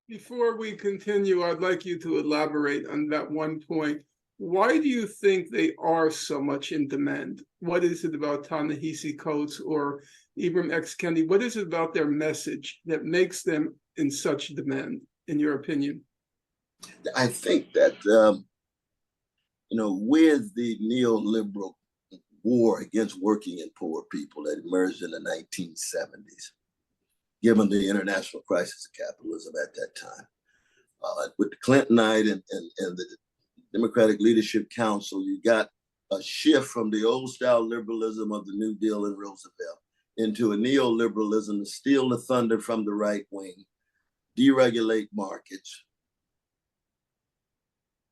Before we continue, I'd like you to elaborate on that one point. Why do you think they are so much in demand? What is it about Ta-Nehisi Coates or Ibram X. Kendi? What is it about their message that makes them in such demand, in your opinion? I think that, with the neoliberal war against working and poor people that emerged in the 1970s, given the international crisis of capitalism at that time, with the Clintonite and the Democratic Leadership Council, you got a shift from the old style liberalism of the New Deal and Roosevelt into a neoliberalism to steal the thunder from the right wing, deregulate markets,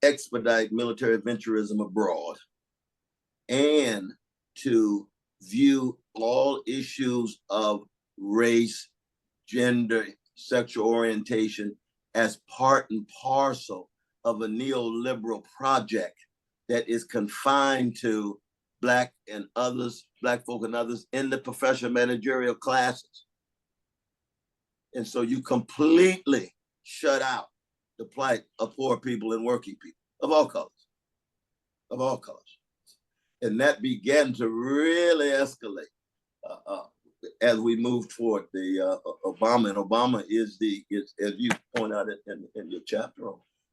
expedite military venturism abroad, and to view all issues of race, gender, sexual orientation as part and parcel of a neoliberal project that is confined to Black folk and others in the professional managerial classes. And so you completely shut out the plight of poor people and working people of all colors. And that began to really escalate as we move toward the Obama. And Obama is as you point out in your chapter.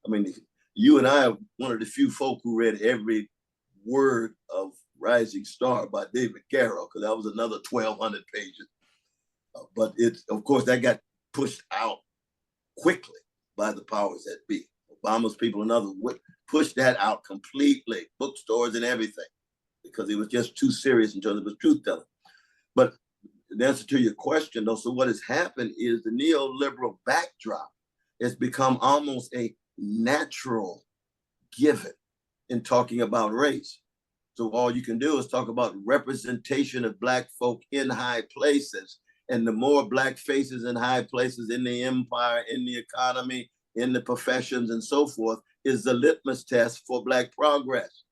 I mean, you and I are one of the few folk who read every word of Rising Star by David Garrow, because that was another 1,200 pages. But of course, that got pushed out quickly by the powers that be. Obama's people and others pushed that out completely, bookstores and everything, because it was just too serious in terms of his truth telling. But the answer to your question, though, so what has happened is the neoliberal backdrop has become almost a natural given in talking about race. So all you can do is talk about representation of Black folk in high places. And the more Black faces in high places in the empire, in the economy, in the professions and so forth, is the litmus test for Black progress.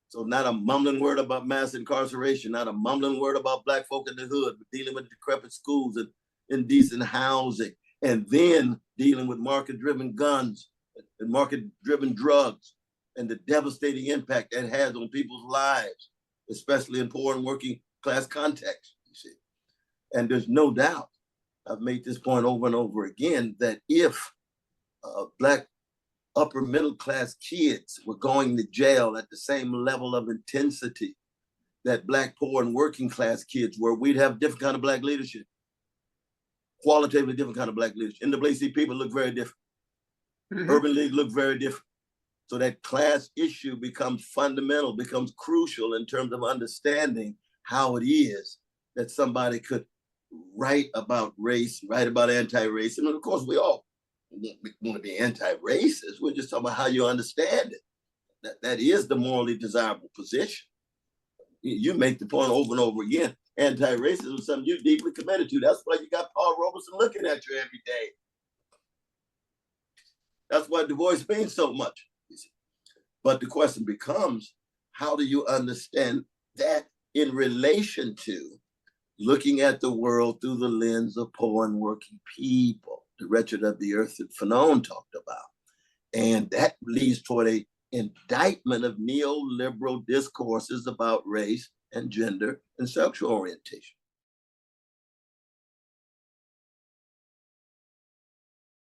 So not a mumbling word about mass incarceration, not a mumbling word about Black folk in the hood, but dealing with decrepit schools and indecent housing, and then dealing with market-driven guns and market-driven drugs and the devastating impact that has on people's lives, especially in poor and working class contexts, you see. And there's no doubt, I've made this point over and over again, that if Black upper middle class kids were going to jail at the same level of intensity that Black poor and working class kids were, we'd have different kind of Black leadership, qualitatively different kind of Black leadership. NAACP people look very different. Mm-hmm. Urban League look very different. So that class issue becomes fundamental, becomes crucial in terms of understanding how it is that somebody could write about race, write about anti-racism. And of course, we all want to be anti-racist. We're just talking about how you understand it. That is the morally desirable position. You make the point over and over again. Anti-racism is something you're deeply committed to. That's why you got Paul Robeson looking at you every day. That's why Du Bois means so much. But the question becomes, how do you understand that in relation to looking at the world through the lens of poor and working people, the wretched of the earth that Fanon talked about? And that leads toward an indictment of neoliberal discourses about race and gender and sexual orientation.